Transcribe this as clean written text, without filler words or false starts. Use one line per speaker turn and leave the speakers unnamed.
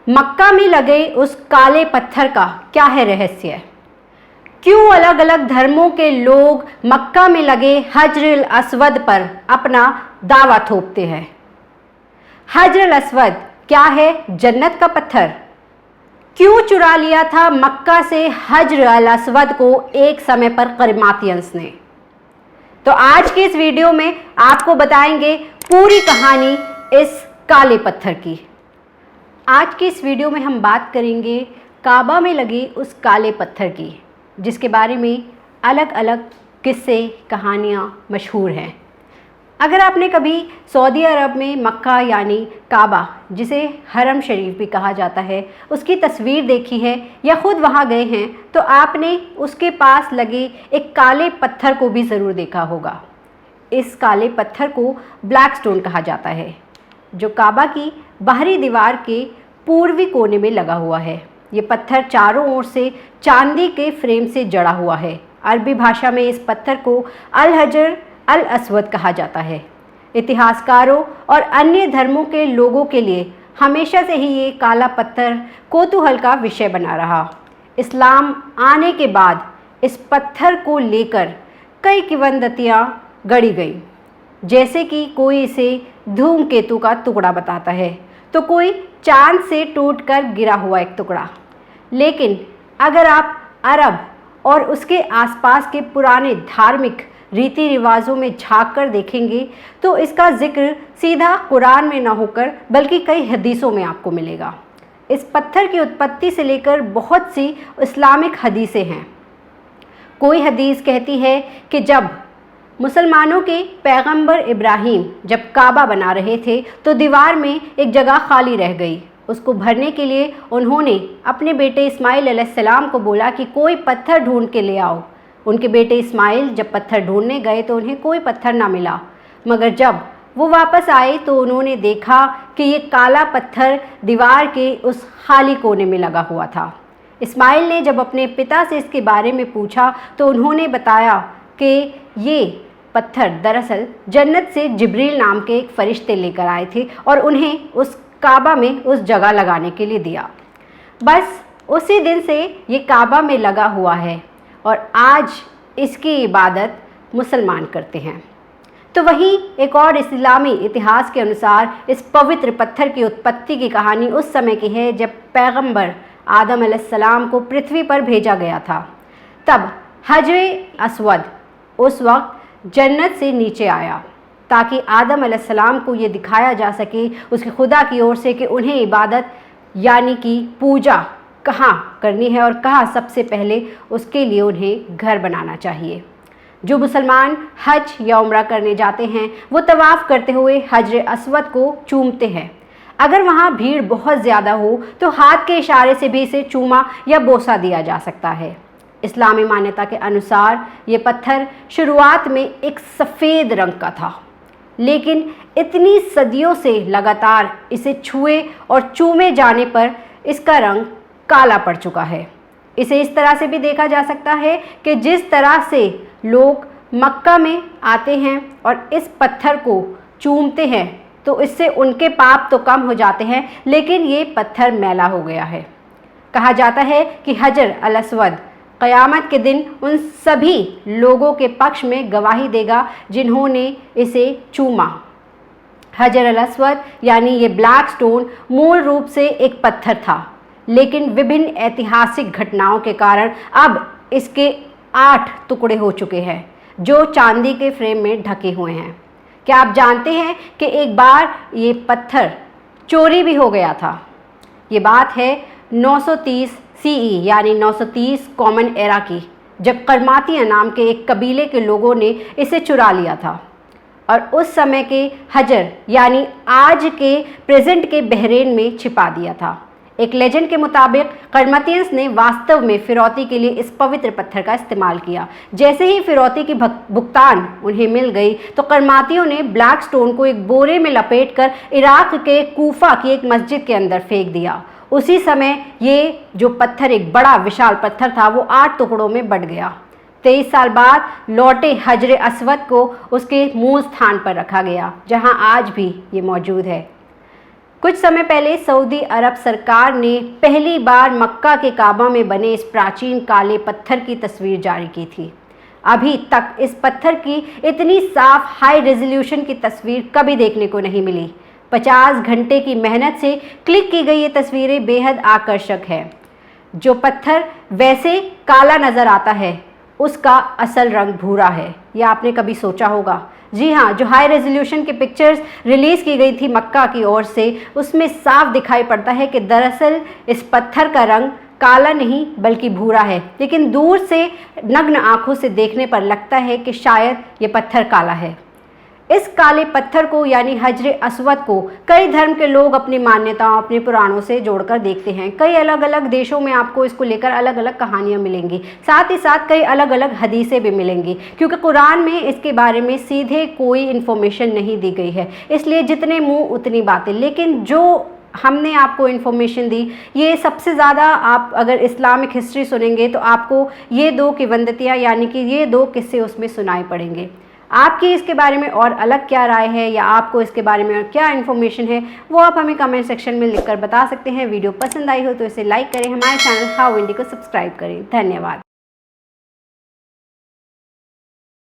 मक्का में लगे उस काले पत्थर का क्या है रहस्य? क्यों अलग अलग धर्मों के लोग मक्का में लगे हजर अस्वद पर अपना दावा थोपते हैं? हजर अस्वद क्या है? जन्नत का पत्थर। क्यों चुरा लिया था मक्का से हजर अल अस्वद को एक समय पर करमातियंस ने? तो आज के इस वीडियो में आपको बताएंगे पूरी कहानी इस काले पत्थर की। आज की इस वीडियो में हम बात करेंगे काबा में लगे उस काले पत्थर की, जिसके बारे में अलग अलग किस्से कहानियाँ मशहूर हैं। अगर आपने कभी सऊदी अरब में मक्का यानी काबा, जिसे हरम शरीफ भी कहा जाता है, उसकी तस्वीर देखी है या ख़ुद वहाँ गए हैं, तो आपने उसके पास लगे एक काले पत्थर को भी ज़रूर देखा होगा। इस काले पत्थर को ब्लैक स्टोन कहा जाता है, जो काबा की बाहरी दीवार के पूर्वी कोने में लगा हुआ है। ये पत्थर चारों ओर से चांदी के फ्रेम से जड़ा हुआ है। अरबी भाषा में इस पत्थर को अल हजर अल अस्वद कहा जाता है। इतिहासकारों और अन्य धर्मों के लोगों के लिए हमेशा से ही ये काला पत्थर कौतूहल का विषय बना रहा। इस्लाम आने के बाद इस पत्थर को लेकर कई किंवदंतियाँ गढ़ी गई, जैसे कि कोई इसे धूमकेतु का टुकड़ा बताता है, तो कोई चांद से टूटकर गिरा हुआ एक टुकड़ा। लेकिन अगर आप अरब और उसके आसपास के पुराने धार्मिक रीति रिवाजों में झांक कर देखेंगे तो इसका जिक्र सीधा कुरान में ना होकर बल्कि कई हदीसों में आपको मिलेगा। इस पत्थर की उत्पत्ति से लेकर बहुत सी इस्लामिक हदीसें हैं। कोई हदीस कहती है कि जब मुसलमानों के पैगंबर इब्राहीम जब काबा बना रहे थे तो दीवार में एक जगह खाली रह गई। उसको भरने के लिए उन्होंने अपने बेटे इस्माइल अलैहिस्सलाम को बोला कि कोई पत्थर ढूंढ के ले आओ। उनके बेटे इस्माइल जब पत्थर ढूंढने गए तो उन्हें कोई पत्थर ना मिला, मगर जब वो वापस आए तो उन्होंने देखा कि ये काला पत्थर दीवार के उस खाली कोने में लगा हुआ था। इस्माइल ने जब अपने पिता से इसके बारे में पूछा तो उन्होंने बताया कि ये पत्थर दरअसल जन्नत से जिब्रील नाम के एक फरिश्ते लेकर आए थे और उन्हें उस काबा में उस जगह लगाने के लिए दिया। बस उसी दिन से ये काबा में लगा हुआ है और आज इसकी इबादत मुसलमान करते हैं। तो वहीं एक और इस्लामी इतिहास के अनुसार इस पवित्र पत्थर की उत्पत्ति की कहानी उस समय की है जब पैगंबर आदम अलैहिस्सलाम को पृथ्वी पर भेजा गया था। तब हजर अस्वद उस वक्त जन्नत से नीचे आया ताकि आदम अलैहिस्सलाम को ये दिखाया जा सके उसके खुदा की ओर से कि उन्हें इबादत यानी कि पूजा कहाँ करनी है और कहाँ सबसे पहले उसके लिए उन्हें घर बनाना चाहिए। जो मुसलमान हज या उम्रा करने जाते हैं वो तवाफ़ करते हुए हजर अस्वद को चूमते हैं। अगर वहाँ भीड़ बहुत ज़्यादा हो तो हाथ के इशारे से भी इसे चूमा या बोसा दिया जा सकता है। इस्लामी मान्यता के अनुसार ये पत्थर शुरुआत में एक सफ़ेद रंग का था, लेकिन इतनी सदियों से लगातार इसे छुए और चूमे जाने पर इसका रंग काला पड़ चुका है। इसे इस तरह से भी देखा जा सकता है कि जिस तरह से लोग मक्का में आते हैं और इस पत्थर को चूमते हैं तो इससे उनके पाप तो कम हो जाते हैं, लेकिन ये पत्थर मैला हो गया है। कहा जाता है कि हजर अल अस्वद क़यामत के दिन उन सभी लोगों के पक्ष में गवाही देगा जिन्होंने इसे चूमा। हजर अल अस्वद यानी ये ब्लैक स्टोन मूल रूप से एक पत्थर था, लेकिन विभिन्न ऐतिहासिक घटनाओं के कारण अब इसके 8 टुकड़े हो चुके हैं जो चांदी के फ्रेम में ढके हुए हैं। क्या आप जानते हैं कि एक बार ये पत्थर चोरी भी हो गया था? ये बात है 930 CE यानी 930 कॉमन एरा की, जब करमातिया नाम के एक कबीले के लोगों ने इसे चुरा लिया था और उस समय के हजर यानी आज के प्रेजेंट के बहरीन में छिपा दिया था। एक लेजेंड के मुताबिक करमातियंस ने वास्तव में फिरौती के लिए इस पवित्र पत्थर का इस्तेमाल किया। जैसे ही फिरौती की भुगतान उन्हें मिल गई तो करमातियों ने ब्लैक स्टोन को एक बोरे में लपेटकर इराक के कूफा की एक मस्जिद के अंदर फेंक दिया। उसी समय ये जो पत्थर एक बड़ा विशाल पत्थर था वो 8 टुकड़ों में बट गया। 23 साल बाद लौटे हजर अस्वद को उसके मूल स्थान पर रखा गया जहां आज भी ये मौजूद है। कुछ समय पहले सऊदी अरब सरकार ने पहली बार मक्का के काबा में बने इस प्राचीन काले पत्थर की तस्वीर जारी की थी। अभी तक इस पत्थर की इतनी साफ हाई रेजोल्यूशन की तस्वीर कभी देखने को नहीं मिली। 50 घंटे की मेहनत से क्लिक की गई ये तस्वीरें बेहद आकर्षक है। जो पत्थर वैसे काला नज़र आता है उसका असल रंग भूरा है। यह आपने कभी सोचा होगा? जी हाँ, जो हाई रेजोल्यूशन की पिक्चर्स रिलीज़ की गई थी मक्का की ओर से, उसमें साफ दिखाई पड़ता है कि दरअसल इस पत्थर का रंग काला नहीं बल्कि भूरा है। लेकिन दूर से नग्न आंखों से देखने पर लगता है कि शायद ये पत्थर काला है। इस काले पत्थर को यानी हजर अस्वद को कई धर्म के लोग अपनी मान्यताओं, अपने पुराणों से जोड़कर देखते हैं। कई अलग अलग देशों में आपको इसको लेकर अलग अलग कहानियां मिलेंगी। साथ ही साथ कई अलग अलग हदीसें भी मिलेंगी, क्योंकि कुरान में इसके बारे में सीधे कोई इन्फॉर्मेशन नहीं दी गई है। इसलिए जितने मुंह उतनी बातें। लेकिन जो हमने आपको इन्फॉर्मेशन दी, ये सबसे ज़्यादा आप अगर इस्लामिक हिस्ट्री सुनेंगे तो आपको ये 2 किवदंतियाँ यानी कि ये 2 किस्से उसमें सुनाई पड़ेंगे। आपकी इसके बारे में और अलग क्या राय है या आपको इसके बारे में और क्या इन्फॉर्मेशन है, वो आप हमें कमेंट सेक्शन में लिखकर बता सकते हैं। वीडियो पसंद आई हो तो इसे लाइक करें, हमारे चैनल हाउ इंडी को सब्सक्राइब करें। धन्यवाद।